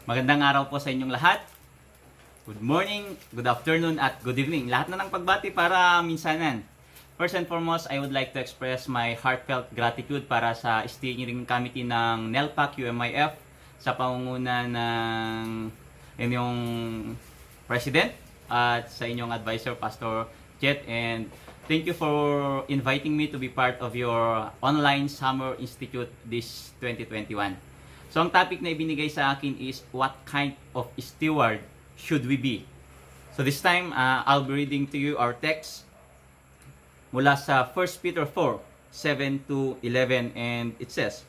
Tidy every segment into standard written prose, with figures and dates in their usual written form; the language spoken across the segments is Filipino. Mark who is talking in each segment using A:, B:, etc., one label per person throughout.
A: Magandang araw po sa inyong lahat. Good morning, good afternoon, at good evening. Lahat na ng pagbati para minsanan. First and foremost, I would like to express my heartfelt gratitude para sa steering committee ng NELPAC UMIF sa pangunguna ng inyong president at sa inyong advisor, Pastor Jet. And thank you for inviting me to be part of your online summer institute this 2021. So ang topic na ibinigay sa akin is what kind of steward should we be? So this time, I'll be reading to you our text mula sa 1 Peter 4, 7 to 11, and it says,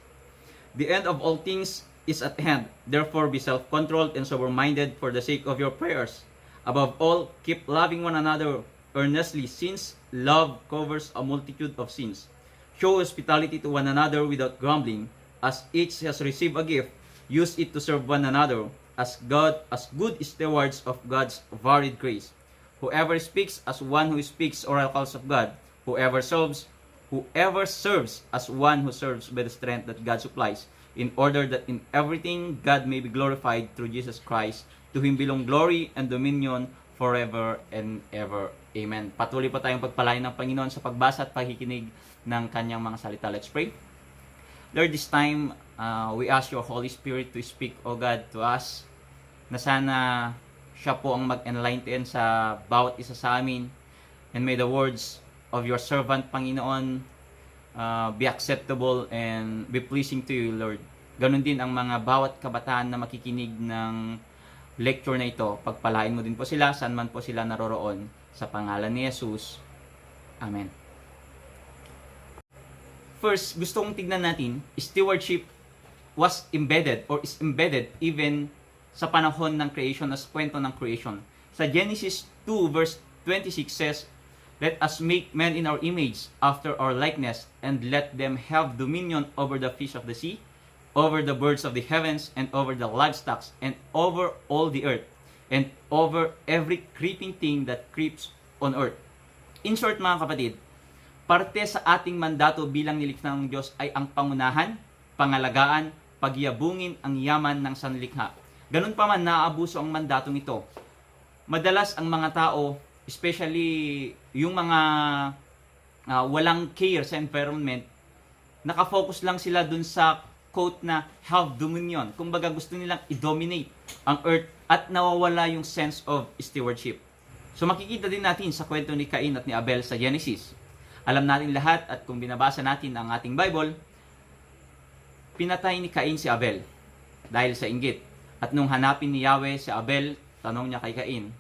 A: "The end of all things is at hand. Therefore be self-controlled and sober-minded for the sake of your prayers. Above all, keep loving one another earnestly, since love covers a multitude of sins. Show hospitality to one another without grumbling. As each has received a gift, use it to serve one another as good stewards of God's varied grace. Whoever speaks as one who speaks oracles of God, whoever serves as one who serves by the strength that God supplies, in order that in everything God may be glorified through Jesus Christ. To Him belong glory and dominion forever and ever. Amen." Patuloy pa tayong pagpalain ng Panginoon sa pagbasa at pakikinig ng kanyang mga salita. Let's pray. Lord, this time, we ask your Holy Spirit to speak, O God, to us, na sana siya po ang mag-enlighten sa bawat isa sa amin, and may the words of your servant, Panginoon, be acceptable and be pleasing to you, Lord. Ganon din ang mga bawat kabataan na makikinig ng lecture na ito. Pagpalain mo din po sila, saan man po sila naroroon, sa pangalan ni Jesus. Amen. First, gusto kong tignan natin, stewardship was embedded or is embedded even sa panahon ng creation, as kwento ng creation. Sa Genesis 2 verse 26 says, "Let us make man in our image, after our likeness, and let them have dominion over the fish of the sea, over the birds of the heavens, and over the livestock, and over all the earth, and over every creeping thing that creeps on earth." In short, mga kapatid, parte sa ating mandato bilang nilikha ng Diyos ay ang pangunahan, pangalagaan, pagyabungin ang yaman ng sanlikha. Ganun pa man naaabuso ang mandatong ito. Madalas ang mga tao, especially yung mga walang care sa environment, nakafocus lang sila dun sa quote na have dominion. Kumbaga gusto nilang i-dominate ang earth at nawawala yung sense of stewardship. So makikita din natin sa kwento ni Cain at ni Abel sa Genesis. Alam natin lahat, at kung binabasa natin ang ating Bible, pinatay ni Cain si Abel dahil sa inggit. At nung hanapin ni Yahweh si Abel, tanong niya kay Cain,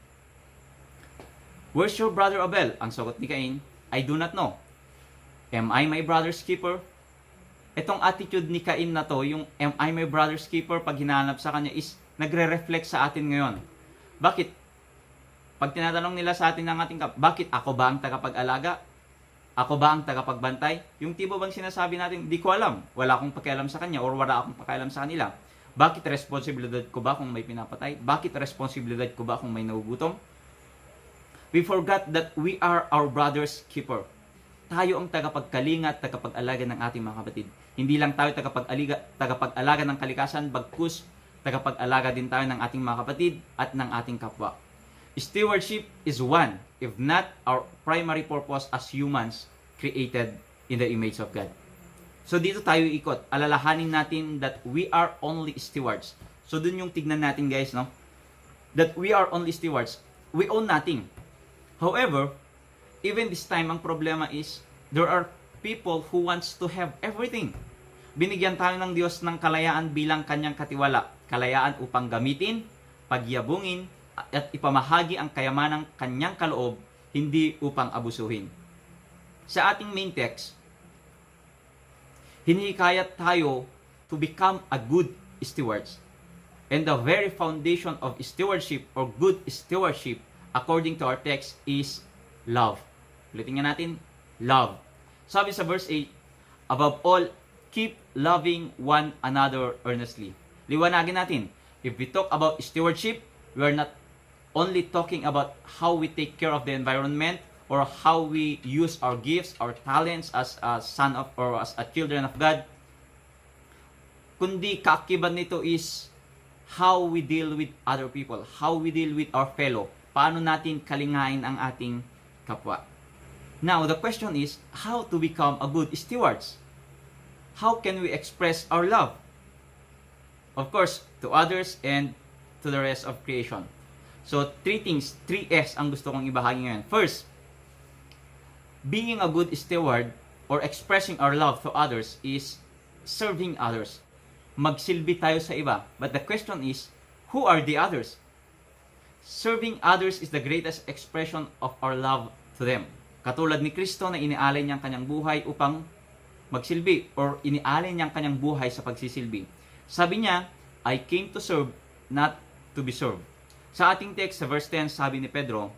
A: "Where's your brother Abel?" Ang sagot ni Cain, "I do not know. Am I my brother's keeper?" Itong attitude ni Cain na to, yung "am I my brother's keeper," pag hinahanap sa kanya is nagre-reflect sa atin ngayon. Bakit? Pag tinatanong nila sa atin ng ating bakit ako ba ang tagapag-alaga? Ako ba ang tagapagbantay? Yung tipo bang sinasabi natin, di ko alam. Wala akong pakialam sa kanya or wala akong pakialam sa kanila. Bakit responsibilidad ko ba kung may pinapatay? Bakit responsibilidad ko ba kung may nagugutom? We forgot that we are our brother's keeper. Tayo ang tagapagkalinga at tagapag-alaga ng ating mga kapatid. Hindi lang tayo tagapag-alaga ng kalikasan, bagkus tagapag-alaga din tayo ng ating mga kapatid at ng ating kapwa. Stewardship is one, if not our primary purpose as humans created in the image of God. So dito tayo ikot. Alalahanin natin that we are only stewards. So dun yung tignan natin, guys, no? That we are only stewards. We own nothing. However, even this time, ang problema is there are people who wants to have everything. Binigyan tayo ng Diyos ng kalayaan bilang kanyang katiwala. Kalayaan upang gamitin, pagyabungin, at ipamahagi ang kayamanang kanyang kaloob, hindi upang abusuhin. Sa ating main text, hinihikayat tayo to become a good stewards. And the very foundation of stewardship or good stewardship, according to our text, is love. Ulitin nga natin, love. Sabi sa verse 8, "Above all, keep loving one another earnestly." Liwanagin natin, if we talk about stewardship, we are not only talking about how we take care of the environment or how we use our gifts, our talents as a son of or as a children of God. Kundi kaakibat nito is how we deal with other people, how we deal with our fellow, paano natin kalingain ang ating kapwa. Now, the question is, how to become a good stewards? How can we express our love? Of course, to others and to the rest of creation. So, 3 things, 3 S ang gusto kong ibahagi ngayon. First, being a good steward or expressing our love to others is serving others. Magsilbi tayo sa iba. But the question is, who are the others? Serving others is the greatest expression of our love to them. Katulad ni Kristo na inialay niyang kanyang buhay upang magsilbi or inialay niyang kanyang buhay sa pagsisilbi. Sabi niya, I came to serve, not to be served. Sa ating text, sa verse 10, sabi ni Pedro,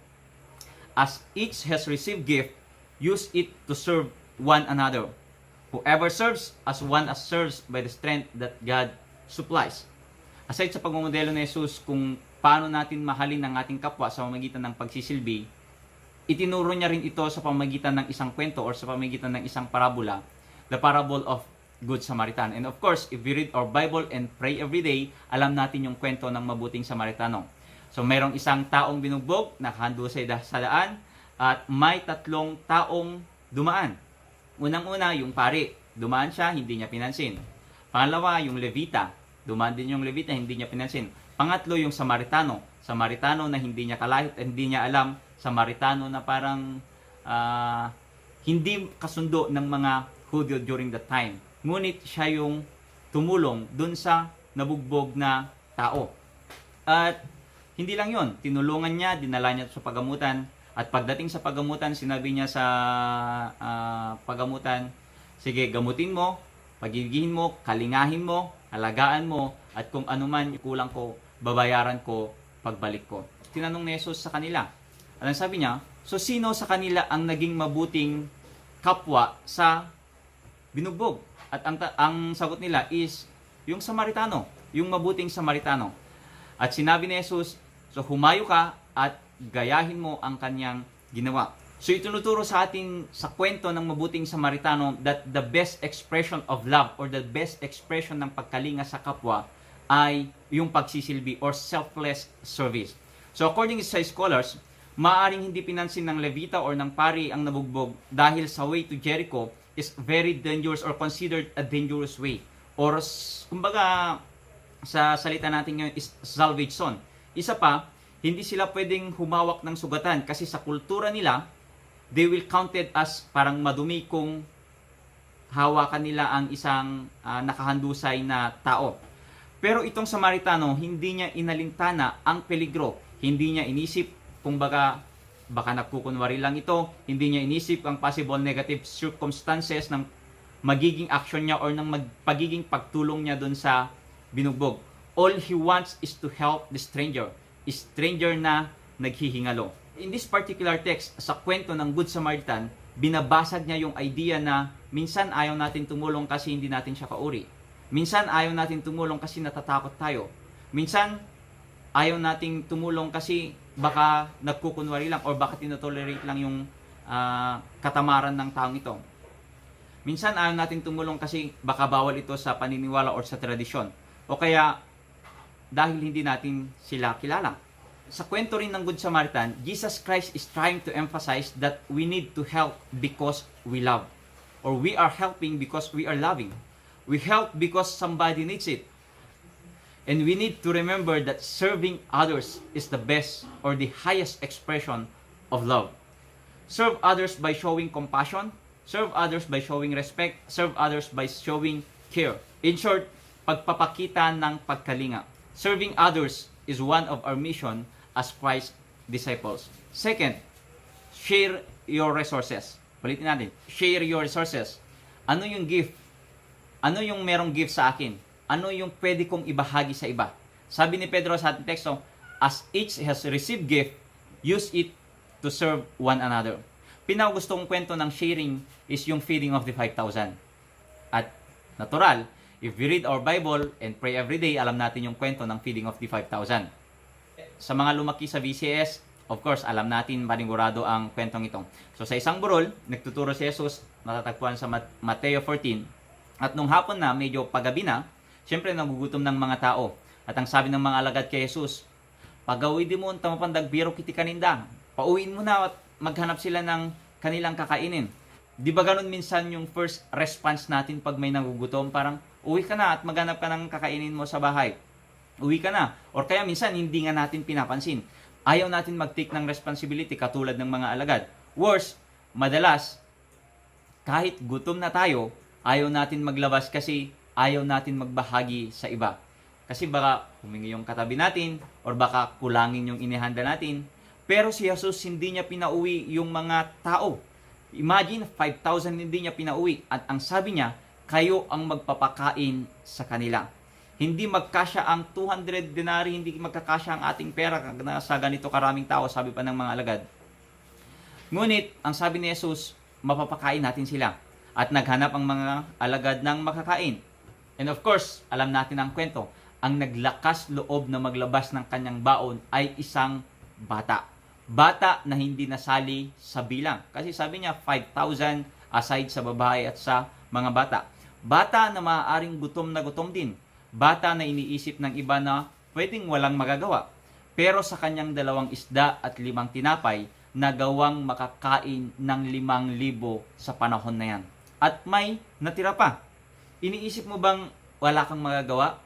A: as each has received gift, use it to serve one another. Whoever serves as one as serves by the strength that God supplies. Aside sa pagmamodelo ni Jesus kung paano natin mahalin ang ating kapwa sa pamamagitan ng pagsisilbi, itinuro niya rin ito sa pamamagitan ng isang kwento or sa pamamagitan ng isang parabola, the parable of Good Samaritan. And of course, if we read our Bible and pray every day, alam natin yung kwento ng mabuting Samaritano. So, mayroong isang taong binugbog, nakahandusay sa daan, at may 3 taong dumaan. Unang-una, yung pari. Dumaan siya, hindi niya pinansin. Pangalawa, yung Levita. Dumaan din yung Levita, hindi niya pinansin. Pangatlo, yung Samaritano. Samaritano na hindi niya kalahit at hindi niya alam. Samaritano na parang hindi kasundo ng mga Hudyo during that time. Ngunit siya yung tumulong dun sa nabugbog na tao. At hindi lang yon, tinulungan niya, dinala niya sa pagamutan. At pagdating sa pagamutan, sinabi niya sa pagamutan, sige, gamutin mo, pagigihin mo, kalingahin mo, alagaan mo, at kung anuman kulang ko, babayaran ko pagbalik ko. Tinanong ni Jesus sa kanila. At sabi niya, so sino sa kanila ang naging mabuting kapwa sa binugbog? At ang sagot nila is yung Samaritano, yung mabuting Samaritano. At sinabi ni Jesus, so humayo ka at gayahin mo ang kanyang ginawa. So itinuturo sa atin sa kwento ng mabuting Samaritano that the best expression of love or the best expression ng pagkalinga sa kapwa ay yung pagsisilbi or selfless service. So according sa scholars, maaring hindi pinansin ng Levita or ng pari ang nabugbog dahil sa way to Jericho is very dangerous or considered a dangerous way. Or kumbaga sa salita natin ngayon is salvage zone. Isa pa, hindi sila pwedeng humawak ng sugatan kasi sa kultura nila, they will counted as parang madumi kung hawakan nila ang isang nakahandusay na tao. Pero itong Samaritano, hindi niya inalintana ang peligro. Hindi niya inisip kung baka nagkukunwari lang ito. Hindi niya inisip ang possible negative circumstances ng magiging action niya or ng pagiging pagtulong niya doon sa binugbog. All he wants is to help the stranger na naghihingalo. In this particular text, sa kwento ng Good Samaritan, binabasag niya yung idea na minsan ayaw natin tumulong kasi hindi natin siya kauri. Minsan ayaw natin tumulong kasi natatakot tayo. Minsan ayaw nating tumulong kasi baka nagkukunwari lang or baka tinotolerate lang yung katamaran ng taong ito. Minsan ayaw natin tumulong kasi baka bawal ito sa paniniwala or sa tradisyon. O kaya dahil hindi natin sila kilala. Sa kwento rin ng Good Samaritan, Jesus Christ is trying to emphasize that we need to help because we love. Or we are helping because we are loving. We help because somebody needs it. And we need to remember that serving others is the best or the highest expression of love. Serve others by showing compassion. Serve others by showing respect. Serve others by showing care. In short, pagpapakita ng pagkalinga. Serving others is one of our mission as Christ's disciples. Second, share your resources. Balitin natin. Share your resources. Ano yung gift? Ano yung merong gift sa akin? Ano yung pwede kong ibahagi sa iba? Sabi ni Pedro sa ating teksto, as each has received gift, use it to serve one another. Pinakagustong kwento ng sharing is yung feeding of the 5,000. At natural, if we read our Bible and pray every day, alam natin yung kwento ng feeding of the 5,000. Sa mga lumaki sa VCS, of course, alam natin panigurado ang kwentong ito. So sa isang burol, nagtuturo si Jesus, matatagpuan sa Mateo 14. At nung hapon na, medyo paggabi na, syempre nagugutom ng mga tao. At ang sabi ng mga alagad kay Jesus, pagawi di mo tamapandag biro kiti kaninda. Pauwiin mo na at maghanap sila ng kanilang kakainin. Di ba ganun minsan yung first response natin pag may nagugutom? Parang, uwi ka na at maghanap ka ng kakainin mo sa bahay. Uwi ka na. Or kaya minsan, hindi nga natin pinapansin. Ayaw natin mag-take ng responsibility katulad ng mga alagad. Worse, madalas, kahit gutom na tayo, ayaw natin maglabas kasi ayaw natin magbahagi sa iba. Kasi baka humingi yung katabi natin or baka kulangin yung inihanda natin. Pero si Jesus hindi niya pinauwi yung mga tao. Imagine, 5,000 hindi niya pinauwi. At ang sabi niya, kayo ang magpapakain sa kanila. Hindi magkasya ang 200 denari, hindi magkakasya ang ating pera sa ganito karaming tao, sabi pa ng mga alagad. Ngunit, ang sabi ni Jesus, mapapakain natin sila. At naghanap ang mga alagad ng makakain. And of course, alam natin ang kwento. Ang naglakas loob na maglabas ng kanyang baon ay isang bata. Bata na hindi nasali sa bilang. Kasi sabi niya, 5,000 aside sa babae at sa mga bata. Bata na maaaring gutom na gutom din. Bata na iniisip ng iba na pwedeng walang magagawa. Pero sa kanyang 2 isda at 5 tinapay, nagawang makakain ng 5,000 sa panahon na yan. At may natira pa. Iniisip mo bang wala kang magagawa?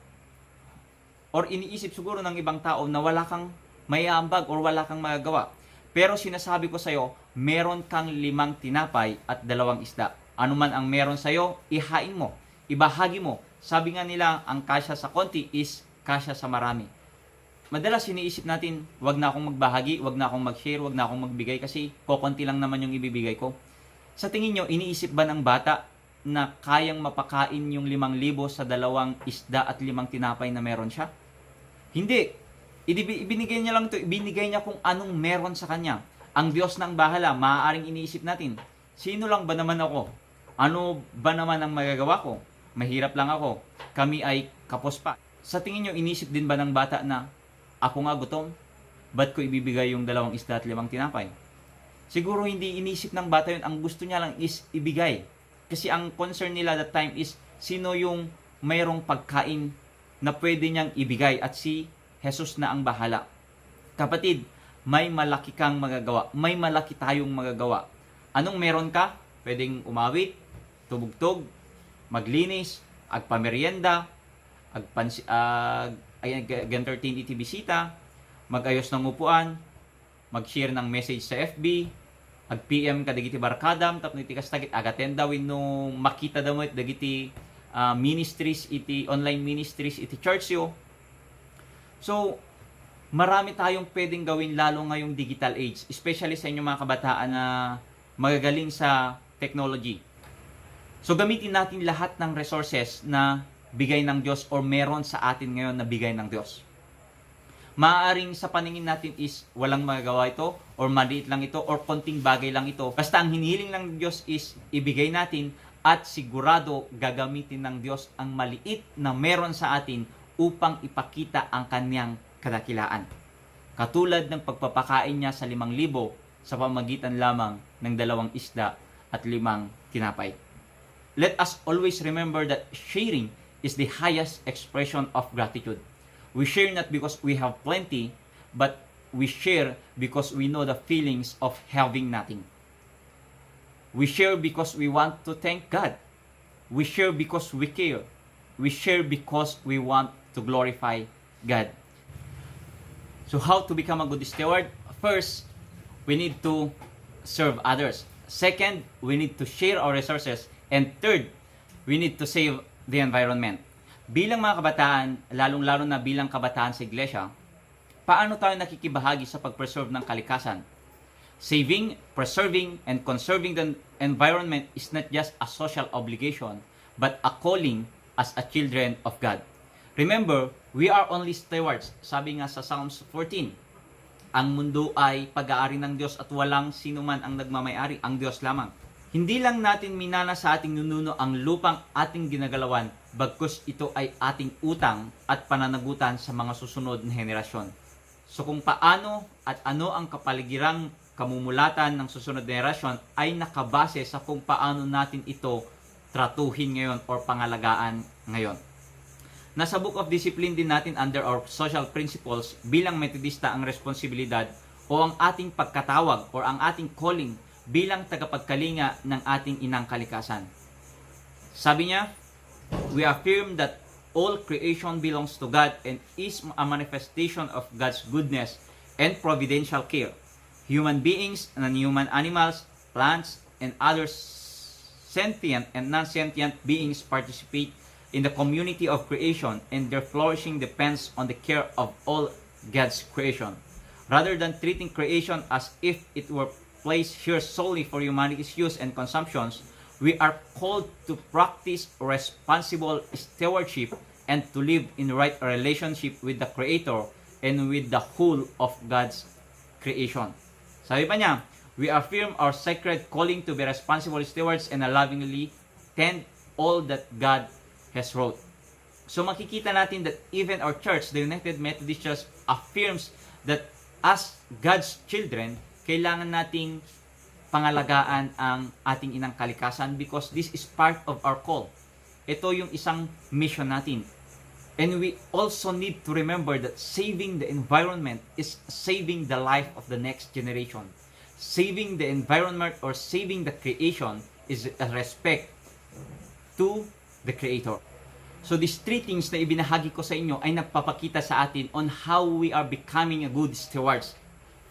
A: Or iniisip siguro ng ibang tao na wala kang mayambag or wala kang magagawa. Pero sinasabi ko sa'yo, meron kang 5 tinapay at 2 isda. Ano man ang meron sa'yo, ihain mo, ibahagi mo. Sabi nga nila, ang kasya sa konti is kasya sa marami. Madalas iniisip natin, wag na akong magbahagi, wag na akong mag-share, wag na akong magbigay kasi kokonti lang naman yung ibibigay ko. Sa tingin nyo, iniisip ba ng bata na kayang mapakain yung 5,000 sa 2 isda at 5 tinapay na meron siya? Hindi. Ibinigay niya lang ito, ibinigay niya kung anong meron sa kanya. Ang Diyos nang bahala, maaaring iniisip natin, sino lang ba naman ako? Ano ba naman ang magagawa ko? Mahirap lang ako. Kami ay kapos pa. Sa tingin nyo, inisip din ba ng bata na, ako nga gutom, ba't ko ibibigay yung 2 isda at 5 tinapay? Siguro hindi inisip ng bata yun. Ang gusto niya lang is ibigay. Kasi ang concern nila that time is, sino yung mayroong pagkain na pwede niyang ibigay at si Jesus na ang bahala. Kapatid, may malaki kang magagawa. May malaki tayong magagawa. Anong meron ka? Pwedeng umawit, tubugtog, maglinis, agpamerienda, entertain iti bisita, magayos ng upuan, mag-share ng message sa FB, ag-PM ka dagiti barkadam, tapno iti kastagit, agatenda wenno makita damo dagiti ministries, iti online ministries, iti church yo. So, marami tayong pwedeng gawin lalo ngayong digital age, especially sa inyong mga kabataan na magagaling sa technology. So, gamitin natin lahat ng resources na bigay ng Diyos or meron sa atin ngayon na bigay ng Diyos. Maaaring sa paningin natin is walang magagawa ito or maliit lang ito or konting bagay lang ito. Basta ang hinihiling ng Diyos is ibigay natin at sigurado gagamitin ng Diyos ang maliit na meron sa atin upang ipakita ang kanyang kadakilaan. Katulad ng pagpapakain niya sa 5,000 sa pamagitan lamang ng 2 isda at 5 tinapay. Let us always remember that sharing is the highest expression of gratitude. We share not because we have plenty, but we share because we know the feelings of having nothing. We share because we want to thank God. We share because we care. We share because we want to glorify God. So how to become a good steward? First, we need to serve others. Second, we need to share our resources. And third, we need to save the environment. Bilang mga kabataan, lalong-lalo na bilang kabataan sa iglesia, paano tayo nakikibahagi sa pag-preserve ng kalikasan? Saving, preserving, and conserving the environment is not just a social obligation, but a calling as a children of God. Remember, we are only stewards. Sabi nga sa Psalms 14, ang mundo ay pag-aari ng Diyos at walang sino man ang nagmamay-ari, ang Diyos lamang. Hindi lang natin minana sa ating nununo ang lupang ating ginagalawan, bagkus ito ay ating utang at pananagutan sa mga susunod na henerasyon. So kung paano at ano ang kapaligirang kamumulatan ng susunod na henerasyon ay nakabase sa kung paano natin ito tratuhin ngayon or pangalagaan ngayon. Nasa Book of Discipline din natin under our social principles bilang Metodista ang responsibilidad o ang ating pagkatawag or ang ating calling bilang tagapagkalinga ng ating inang kalikasan. Sabi niya, we affirm that all creation belongs to God and is a manifestation of God's goodness and providential care. Human beings, non-human animals, plants, and other sentient and non-sentient beings participate in the community of creation, and their flourishing depends on the care of all God's creation. Rather than treating creation as if it were placed here solely for humanity's use and consumptions, we are called to practice responsible stewardship and to live in right relationship with the Creator and with the whole of God's creation. Sabi pa niya, we affirm our sacred calling to be responsible stewards and lovingly tend all that God has wrote. So makikita natin that even our church, the United Methodist Church, affirms that as God's children, kailangan nating pangalagaan ang ating inang kalikasan because this is part of our call. Ito yung isang mission natin. And we also need to remember that saving the environment is saving the life of the next generation. Saving the environment or saving the creation is a respect to the Creator. So these three things na ibinahagi ko sa inyo ay nagpapakita sa atin on how we are becoming a good stewards.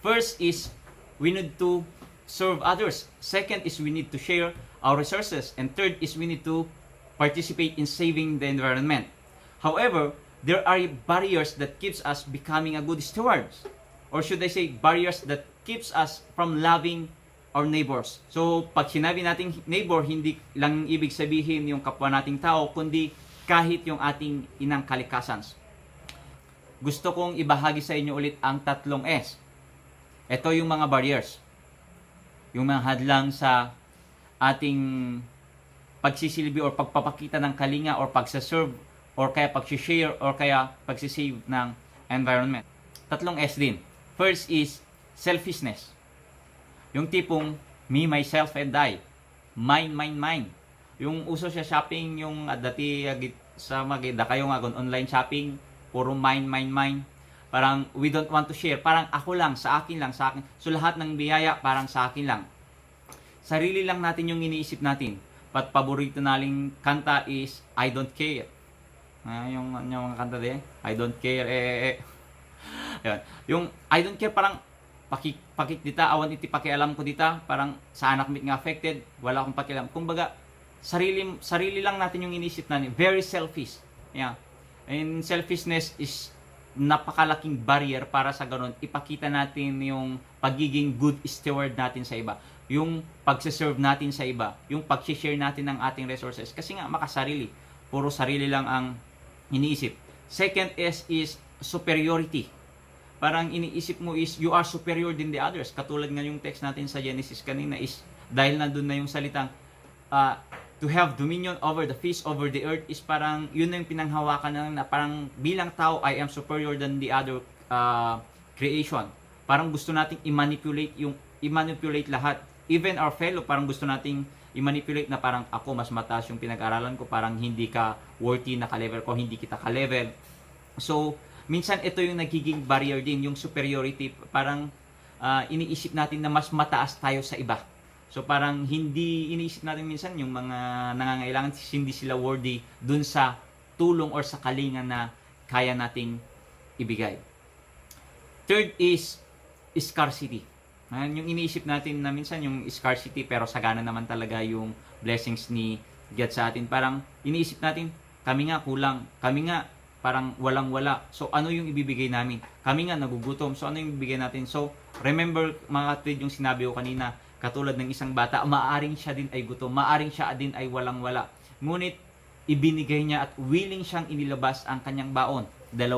A: First is we need to serve others. Second is we need to share our resources. And third is we need to participate in saving the environment. However, there are barriers that keeps us becoming a good stewards. Or should I say barriers that keeps us from loving our neighbors. So pag sinabi nating neighbor, hindi lang ibig sabihin yung kapwa nating tao, kundi kahit yung ating inang kalikasan. Gusto kong ibahagi sa inyo ulit ang tatlong S. Ito yung mga barriers. Yung mga hadlang sa ating pagsisilbi or pagpapakita ng kalinga or pagsaserve or kaya pagsishare or kaya pagsisave ng environment. Tatlong S din. First is selfishness. Yung tipong me, myself, and I. Mine, mine, mine. Yung uso siya shopping, yung dati sa magida kayo nga online shopping, puro mine, mine, mine. Parang we don't want to share. Parang ako lang, sa akin lang, sa akin. So lahat ng biyaya parang sa akin lang. Sarili lang natin yung iniisip natin. But paborito naling kanta is I don't care. Yung mga kanta din, I don't care. Yan. Yung I don't care parang pakit dita, awan iti pakialam ko dita, parang sa anak mit nga affected, wala akong pakialam. Kumbaga, sarili lang natin yung inisip natin. Very selfish. Yeah. And selfishness is napakalaking barrier para sa ganun. Ipakita natin yung pagiging good steward natin sa iba. Yung pagsiserve natin sa iba. Yung pag-share natin ng ating resources. Kasi nga, makasarili. Puro sarili lang ang iniisip. Second is superiority. Parang iniisip mo is you are superior than the others. Katulad nga yung text natin sa Genesis kanina is dahil nandun na yung salitang to have dominion over the fish, over the earth is parang yun na yung pinanghawakan na parang bilang tao I am superior than the other creation. Parang gusto nating i-manipulate lahat. Even our fellow, parang gusto nating i-manipulate na parang ako mas mataas yung pinag-aralan ko, parang hindi ka worthy na ka-level ko, hindi kita ka-level. So, minsan ito yung nagiging barrier din, yung superiority. Parang iniisip natin na mas mataas tayo sa iba. So parang hindi iniisip natin minsan yung mga nangangailangan, hindi sila worthy dun sa tulong or sa kalinga na kaya nating ibigay. Third is scarcity. Yung iniisip natin na minsan yung scarcity pero sagana naman talaga yung blessings ni God sa atin. Parang iniisip natin, kami nga kulang, kami nga parang walang-wala. So, ano yung ibibigay namin? Kami nga nagugutom. So, ano yung ibibigay natin? So, remember mga kapatid yung sinabi ko kanina, katulad ng isang bata, maaring siya din ay gutom, maaring siya din ay walang-wala. Ngunit, ibinigay niya at willing siyang inilabas ang kanyang baon. 2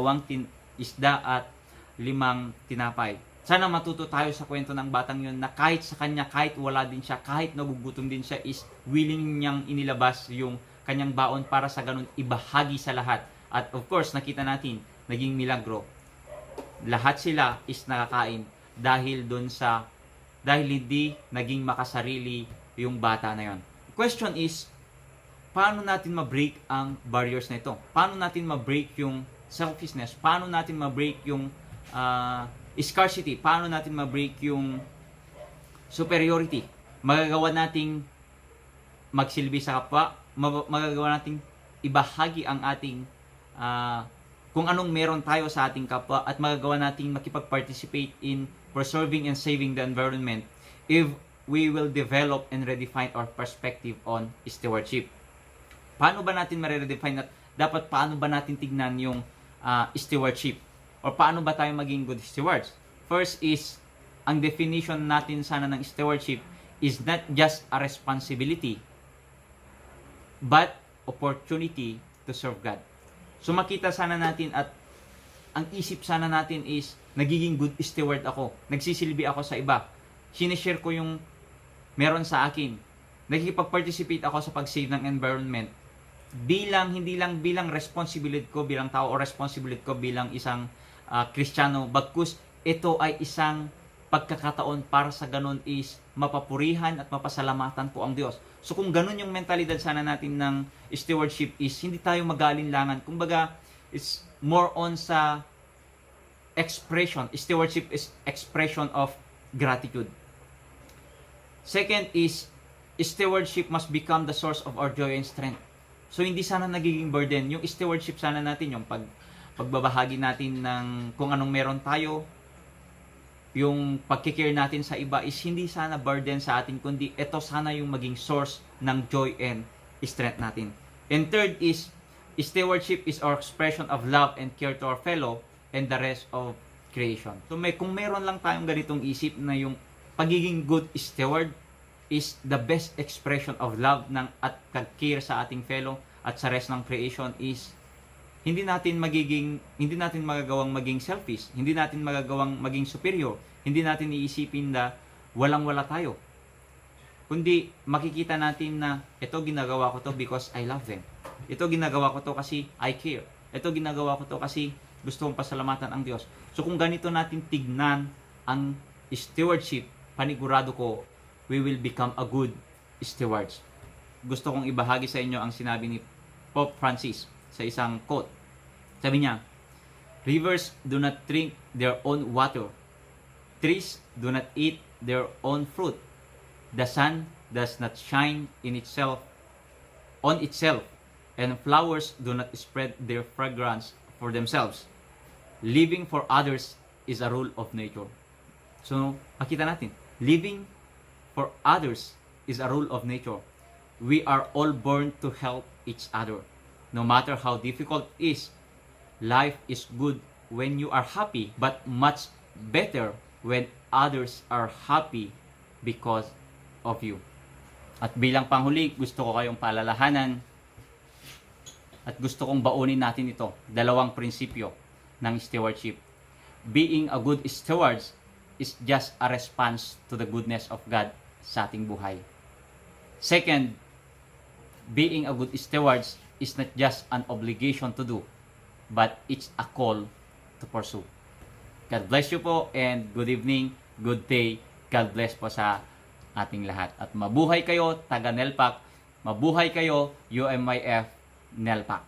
A: isda at 5 tinapay. Sana matuto tayo sa kwento ng batang yun na kahit sa kanya, kahit wala din siya, kahit nagugutom din siya, is willing niyang inilabas yung kanyang baon para sa ganun ibahagi sa lahat. At of course, nakita natin, naging milagro. Lahat sila is nakakain dahil hindi naging makasarili yung bata na yon. Question is, paano natin ma-break ang barriers na ito? Paano natin ma-break yung selfishness? Paano natin ma-break yung scarcity? Paano natin ma-break yung superiority? Magagawa nating magsilbi sa kapwa, magagawa nating ibahagi ang ating kung anong meron tayo sa ating kapwa, at magagawa nating makipag-participate in preserving and saving the environment if we will develop and redefine our perspective on stewardship. Paano ba natin ma-redefine at dapat paano ba natin tignan yung stewardship? Or paano ba tayo maging good stewards? First is, ang definition natin sana ng stewardship is not just a responsibility, but opportunity to serve God. So makita sana natin at ang isip sana natin is, nagiging good steward ako. Nagsisilbi ako sa iba. Sinishare ko yung meron sa akin. Nagkikipag-participate ako sa pag-save ng environment. Hindi lang bilang responsibility ko bilang tao o responsibility ko bilang isang Kristiyano, bagkus ito ay isang pagkakataon para sa ganun is mapapurihan at mapasalamatan po ang Diyos. So kung ganun yung mentalidad sana natin ng stewardship is, hindi tayo mag-aalinlangan. Kumbaga, it's more on sa expression. Stewardship is expression of gratitude. Second is, stewardship must become the source of our joy and strength. So hindi sana nagiging burden. Yung stewardship sana natin, yung pagbabahagi natin ng kung anong meron tayo, yung pagkikare natin sa iba is hindi sana burden sa atin, kundi ito sana yung maging source ng joy and strength natin. And third is, stewardship is our expression of love and care to our fellow and the rest of creation. So kung meron lang tayong ganitong isip na yung pagiging good steward is the best expression of love at pag-care sa ating fellow at sa rest ng creation is, hindi natin magagawang maging selfish, hindi natin magagawang maging superior, hindi natin iisipin na walang-wala tayo. Kundi makikita natin na ito ginagawa ko to because I love them. Ito ginagawa ko to kasi I care. Ito ginagawa ko to kasi gusto kong pasalamatan ang Diyos. So kung ganito natin tignan ang stewardship, panigurado ko, we will become a good stewards. Gusto kong ibahagi sa inyo ang sinabi ni Pope Francis sa isang quote. Sabi niya, rivers do not drink their own water. Trees do not eat their own fruit. The sun does not shine on itself, and flowers do not spread their fragrance for themselves. Living for others is a rule of nature. So, makita natin, living for others is a rule of nature. We are all born to help each other. No matter how difficult it is, life is good when you are happy, but much better when others are happy because of you. At bilang panghuli, gusto ko kayong paalalahanan at gusto kong baunin natin ito. Dalawang prinsipyo ng stewardship. Being a good steward is just a response to the goodness of God sa ating buhay. Second, being a good steward is not just an obligation to do, but it's a call to pursue. God bless you po, and good evening, good day. God bless po sa ating lahat. At mabuhay kayo, taga NELPAC. Mabuhay kayo, UMYF NELPAC.